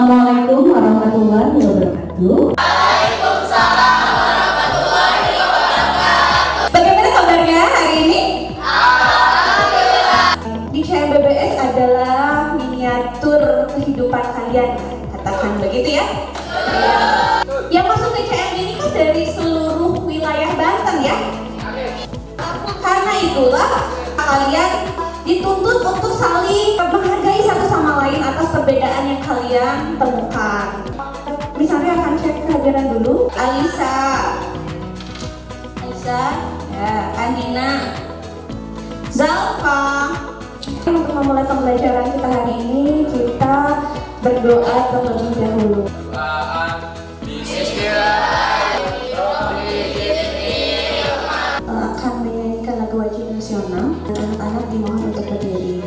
Assalamualaikum warahmatullahi wabarakatuh. Waalaikumsalam warahmatullahi wabarakatuh. Bagaimana kabarnya hari ini? Alhamdulillah. Di CMBBS adalah miniatur kehidupan kalian, katakan begitu ya? Yang masuk ke CM ini kan dari seluruh wilayah Banten ya? Karena itulah kalian dituntut untuk saling menghargai satu sama lain atas perbedaan yang kalian temukan. Misalnya akan cek kehadiran dulu. Alisa, ya, Andina, Zalfa. Untuk memulai pembelajaran kita hari ini, kita berdoa terlebih dahulu. Akan menyanyikan lagu wajib nasional. Anak-anak dimohon untuk berdiri.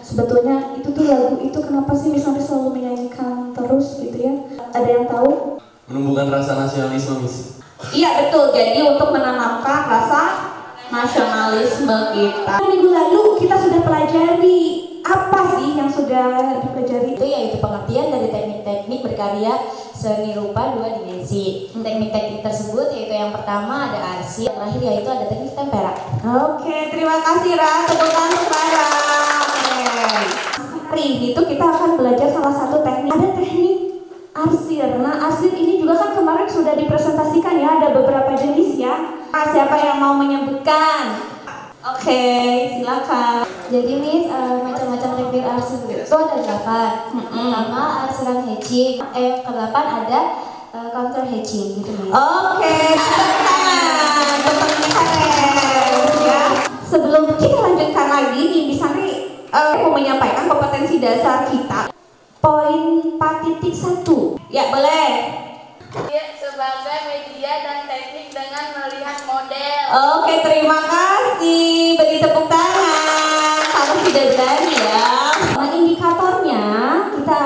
Sebetulnya itu tuh lagu itu kenapa sih misalnya selalu menyanyikan terus gitu ya? Ada yang tahu? Menumbuhkan rasa nasionalisme, Miss. Iya betul, jadi untuk menanamkan rasa nasionalisme kita. Minggu lalu kita sudah pelajari apa sih yang sudah dipelajari? Itu yaitu pengertian dari teknik-teknik berkarya seni rupa dua dimensi. Teknik-teknik tersebut yaitu yang pertama ada arsip, yang terakhir yaitu ada teknik tempera. Oke, terima kasih Ra, tepuk tangan untuk Ra. Hari ini tuh kita akan belajar salah satu teknik. Ada teknik arsir. Nah, arsir ini juga kan kemarin sudah dipresentasikan ya, ada beberapa jenis ya. Siapa yang mau menyebutkan? Oke, silakan. Jadi Miss, macam-macam teknik arsir itu ada 8. Pertama arsiran hatching, ke-8 ada counter hatching gitu Miss. Oke, tepuk tangan. Keren ya. Sebelum kita lanjutkan lagi nih, misalnya mau menyampaikan kompetensi dasar kita. Poin 4.1. Ya, boleh. Sebagai media dan teknik dengan melihat model. Oke, terima kasih. Beri tepuk tangan. Kamu sudah berani ya. Nah, indikatornya kita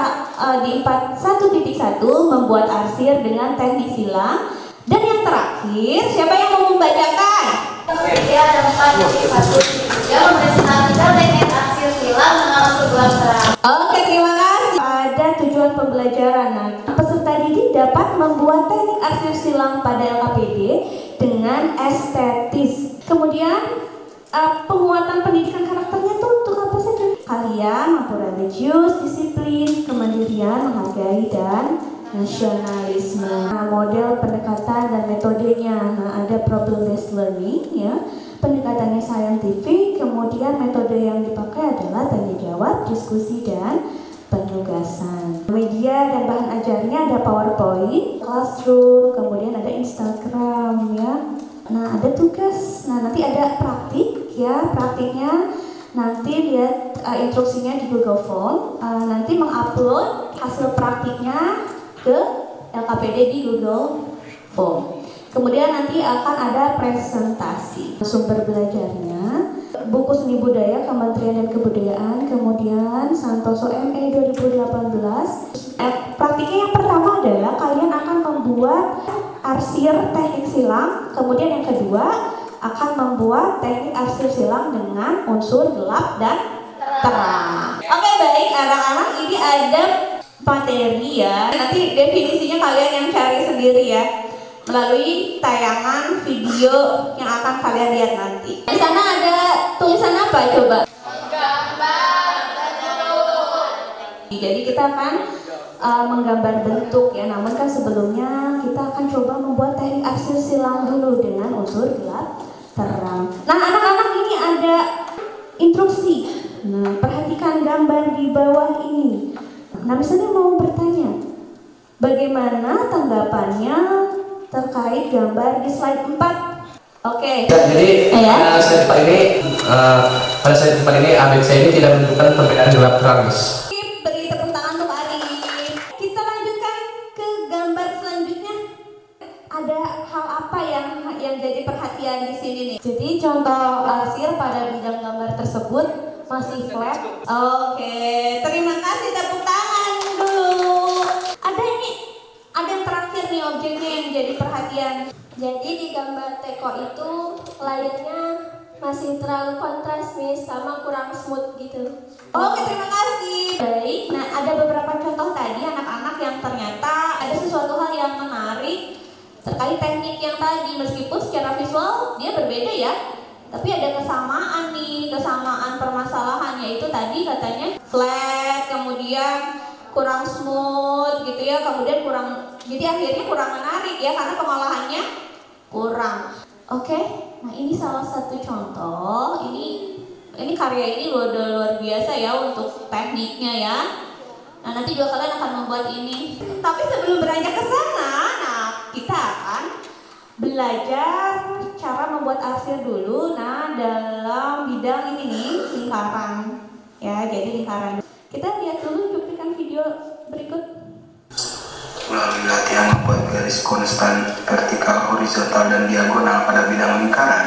di 4.1.1 membuat arsir dengan teknik silang. Dan yang terakhir, siapa yang mau membacakan? Jadi ada 4.1 mempresentasikan teknik arsir silang dengan unsur gelap terang. Oke, terima kasih. Ada tujuan pembelajaran. Nah, peserta didik dapat membuat teknik arsir silang pada LKPD dengan estetis. Kemudian penguatan pendidikan karakternya tuh untuk apa saja? Kalian mampu religius, disiplin, kemandirian, menghargai dan nasionalisme. Nah, model pendekatan dan metodenya. Nah, ada problem based learning ya. Pendekatannya saintifik, kemudian metode yang dipakai adalah tanya jawab, diskusi dan penugasan. Media dan bahan ajarnya ada PowerPoint, Classroom, kemudian ada Instagram ya. Nah, ada tugas. Nah, nanti ada praktik ya. Praktiknya nanti lihat instruksinya di Google Form. Nanti mengupload hasil praktiknya ke LKPD di Google Form. Kemudian nanti akan ada presentasi. Sumber belajarnya buku seni budaya Kementerian dan Kebudayaan, kemudian Santoso ME 2018. Praktiknya yang pertama adalah kalian akan membuat arsir teknik silang, kemudian yang kedua akan membuat teknik arsir silang dengan unsur gelap dan terang. Oke, baik anak-anak, ini ada materi ya. Nanti definisinya kalian yang cari sendiri ya, melalui tayangan video yang akan kalian lihat nanti. Di sana ada tulisan apa coba? Gambar bentuk. Jadi kita akan menggambar bentuk ya. Namun kan sebelumnya kita akan coba membuat teknik arsir silang dulu dengan unsur gelap terang. Nah, anak-anak ini ada instruksi. Nah, perhatikan gambar di bawah ini. Nah, misalnya mau bertanya, bagaimana tanggapannya terkait gambar di slide 4? Oke. Ya, jadi slide 4 ini pada slide 4 ini ABC ini tidak menunjukkan perbedaan gelap terang, Miss. Beri tepuk tangan untuk Arif. Kita lanjutkan ke gambar selanjutnya. Ada hal apa yang jadi perhatian di sini nih? Jadi contoh arsir pada bidang gambar tersebut Masih flat? Oke, terima kasih, tepuk tangan dulu. Ada yang terakhir nih objeknya yang jadi perhatian. Jadi di gambar teko itu layarnya masih terlalu kontras nih, sama kurang smooth gitu. Oke, terima kasih. Baik, nah ada beberapa contoh tadi anak-anak yang ternyata ada sesuatu hal yang menarik terkait teknik yang tadi, meskipun secara visual dia berbeda ya, tapi ada kesamaan nih, kesamaan permasalahan, yaitu tadi katanya flat, kemudian kurang smooth gitu ya, kemudian kurang, jadi akhirnya kurang menarik ya karena pengolahannya kurang. Oke, nah ini salah satu contoh. Ini karya ini luar biasa ya untuk tekniknya ya. Nah nanti juga kalian akan membuat ini. Tapi sebelum beranjak ke sana, nah kita akan belajar cara membuat arsir dulu. Nah dalam bidang ini nih, lingkaran ya, jadi lingkaran. Kita lihat dulu cuplikan video berikut. Melalui latihan membuat garis konstan vertikal, horizontal, dan diagonal pada bidang lingkaran,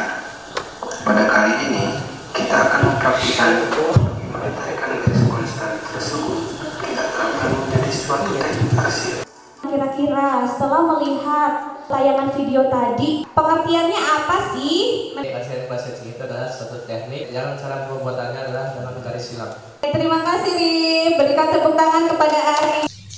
pada kali ini kita akan mempraktikkan bagaimana tarikan garis konstan tersebut kita terapkan menjadi suatu teknik arsir. Kira-kira setelah melihat tayangan video tadi, pengertiannya apa sih? Arsir klasik itu adalah suatu teknik yang cara pembuatannya adalah dengan garis silang. Terima kasih Rip, berikan tepuk tangan kepada Ari.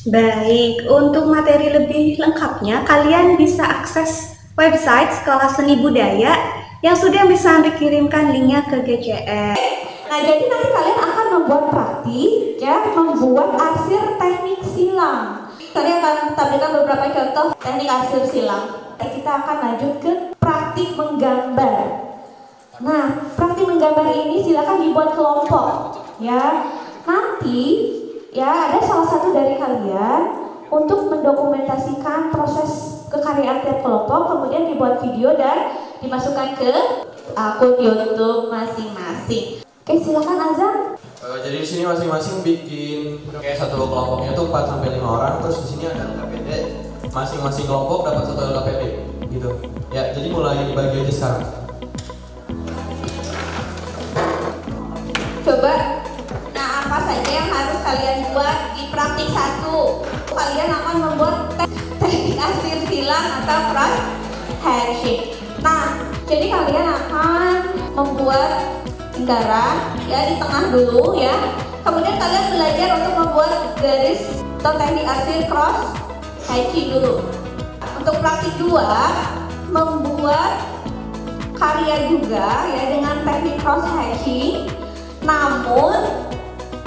Baik, untuk materi lebih lengkapnya kalian bisa akses website Sekolah Seni Budaya yang sudah bisa dikirimkan linknya ke GCS. Nah jadi nanti kalian akan membuat praktik ya, membuat arsir teknik silang. Saya akan tampilkan beberapa contoh teknik arsir silang. Kita akan lanjut ke praktik menggambar. Nah praktik menggambar ini silakan dibuat kelompok ya. Nanti ya ada salah satu dari kalian untuk mendokumentasikan proses kekaryaan tiap kelompok, kemudian dibuat video dan dimasukkan ke akun YouTube masing-masing. Oke, silakan Azam. Jadi di sini masing-masing bikin kayak satu kelompoknya tuh 4 sampai 5 orang, terus di sini ada LKPD. Masing-masing kelompok dapat satu LKPD gitu. Ya, jadi mulai dibagi aja sekarang. Coba. Nah, apa saja yang harus kalian buat di praktik 1? Kalian akan membuat teknik arsir silang atau cross hatching. Nah, jadi kalian akan membuat lingkaran ya di tengah dulu ya. Kemudian kalian belajar untuk membuat garis atau teknik arsir cross hatching dulu. Untuk praktik 2, membuat karya juga ya dengan teknik cross hatching. Namun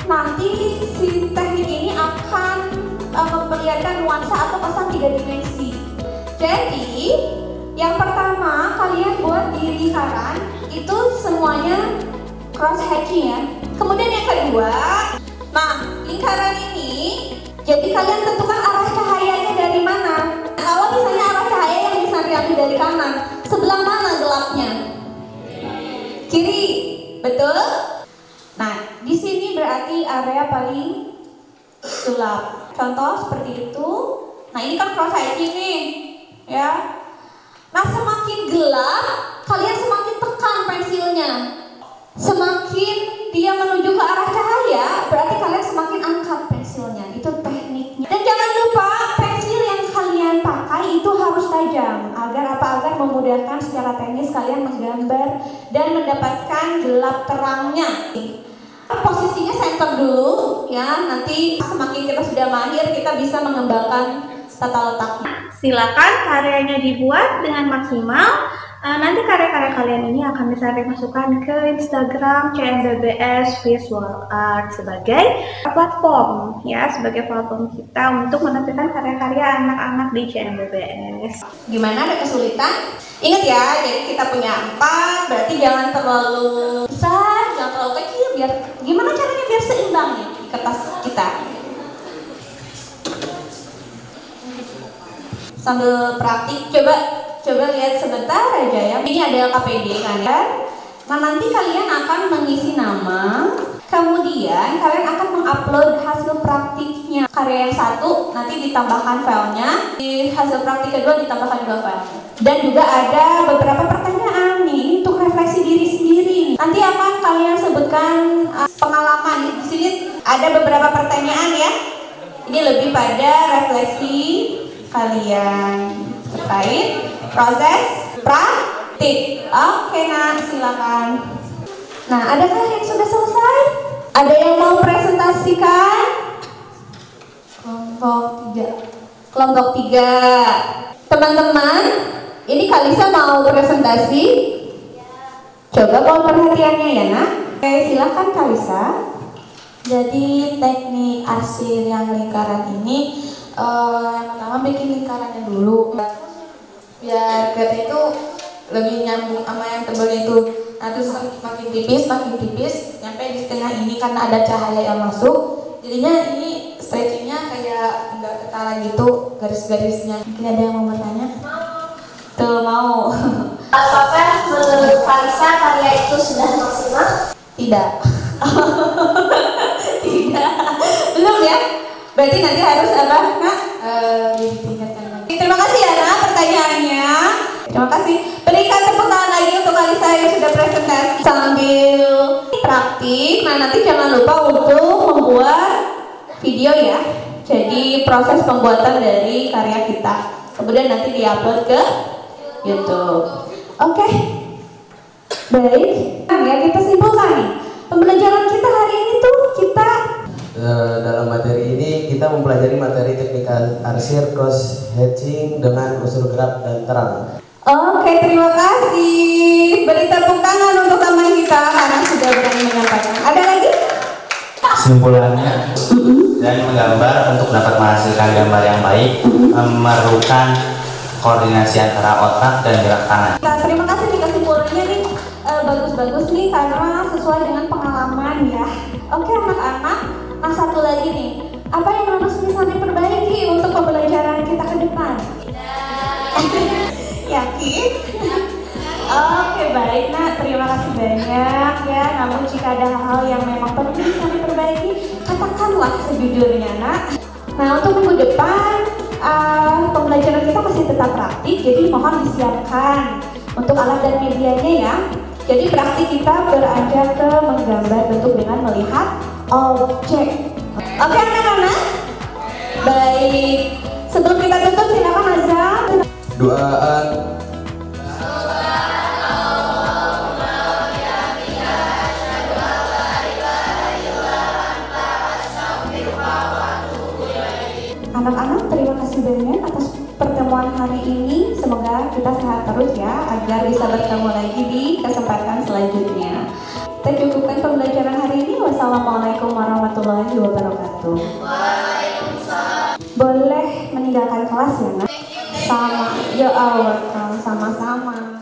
nanti si teknik ini akan memperlihatkan nuansa atau pasang 3 dimensi. Jadi yang pertama kalian buat di lingkaran itu semuanya cross hatching ya. Kemudian yang kedua, nah lingkaran ini jadi kalian tentukan arah cahayanya dari mana. Kalau misalnya arah cahaya yang bisa diambil dari kanan, sebelah mana gelapnya? Kiri, betul? Nah, di sini berarti area paling gelap. Contoh seperti itu. Nah, ini kan cross hatching nih, ya. Nah, semakin gelap, kalian semakin tekan pensilnya. Semakin dia menuju ke arah cahaya, berarti kalian semakin angkat pensilnya. Itu tekniknya. Dan jangan lupa pensil yang kalian pakai itu harus tajam. Agar apa? Agar memudahkan secara teknis kalian menggambar dan mendapatkan gelap terangnya. Posisinya center dulu ya, nanti semakin kita sudah mahir kita bisa mengembangkan tata letaknya. Silakan karyanya dibuat dengan maksimal. Nanti karya-karya kalian ini akan bisa dimasukkan ke Instagram CNBBS Visual Art sebagai platform ya, sebagai platform kita untuk menampilkan karya-karya anak-anak di CNBBS. Gimana, ada kesulitan? Ingat ya, jadi kita punya 4, berarti jangan terlalu besar, jangan terlalu kecil, biar gimana caranya biar seimbang nih di kertas kita. Sambil praktik, coba lihat sebentar aja ya. Ini ada LKPD kan ya. Nah nanti kalian akan mengisi nama, kemudian kalian akan mengupload hasil praktiknya. Karya yang 1 nanti ditambahkan filenya, di hasil praktik kedua ditambahkan 2 file. Dan juga ada beberapa pertanyaan nih untuk refleksi diri sendiri. Nanti akan kalian sebutkan pengalaman. Di sini ada beberapa pertanyaan ya. Ini lebih pada refleksi kalian terkait proses praktik. Oke, nah silakan. Nah, adakah yang sudah selesai? Ada yang mau presentasikan? Kelompok 3. Teman-teman, ini Kalisa mau presentasi? Coba mohon perhatiannya ya nak. Oke, silakan Kalisa. Jadi teknik arsir yang lingkaran ini yang pertama bikin lingkarannya dulu biar kita itu lebih nyambung sama yang tebalnya itu. Nah terus makin tipis nyampe di setengah ini karena ada cahaya yang masuk, jadinya ini stretchingnya kayak nggak ketara gitu garis-garisnya. Mungkin ada yang mau bertanya? Tuh mau. Apakah menurut Kalisa karya itu sudah maksimal? Tidak. Tidak. Belum ya? Berarti nanti harus apa, Nak? Ditingkatkan lagi. Terima kasih ya, Nak, pertanyaannya. Terima kasih. Berikan tepuk tangan lagi untuk Kalisa yang sudah presentasi sambil praktik. Nah, nanti jangan lupa untuk membuat video ya. Jadi proses pembuatan dari karya kita. Kemudian nanti diupload ke YouTube. Oke. Baik. Nah, ya kita simpulkan nih. Pembelajaran kita hari ini tuh kita Dalam materi ini kita mempelajari materi teknik arsir cross hatching dengan unsur gelap dan terang. Oke, terima kasih. Beri tepuk tangan untuk teman kita karena sudah berani menyampaikan. Ada lagi? Kesimpulannya, dan menggambar untuk dapat menghasilkan gambar yang baik memerlukan koordinasi antara otak dan gerak tangan. Terima kasih nih kesimpulannya nih bagus-bagus nih karena sesuai dengan pengalaman ya. Oke anak-anak, nah satu lagi nih, apa yang harus bisa diperbaiki untuk pembelajaran kita ke depan? Yakin? Oke baik nak, terima kasih banyak ya. Namun jika ada hal-hal yang memang perlu bisa diperbaiki, katakanlah sejujurnya nak. Nah untuk minggu depan pembelajaran kita masih tetap praktik, jadi mohon disiapkan untuk alat dan medianya ya. Jadi praktik kita beranjak ke menggambar bentuk dengan melihat objek. Oke anak-anak? Baik. Sebelum kita tutup silakan azan. Doaan. Anak-anak, terima kasih banyak atas pertemuan hari ini. Semoga kita sehat terus ya, agar bisa bertemu lagi di kesempatan selanjutnya. Kita cukupkan pembelajaran hari ini. Wassalamualaikum warahmatullahi wabarakatuh. Boleh meninggalkan kelas ya, Nak? Sama, ya Allah, sama-sama.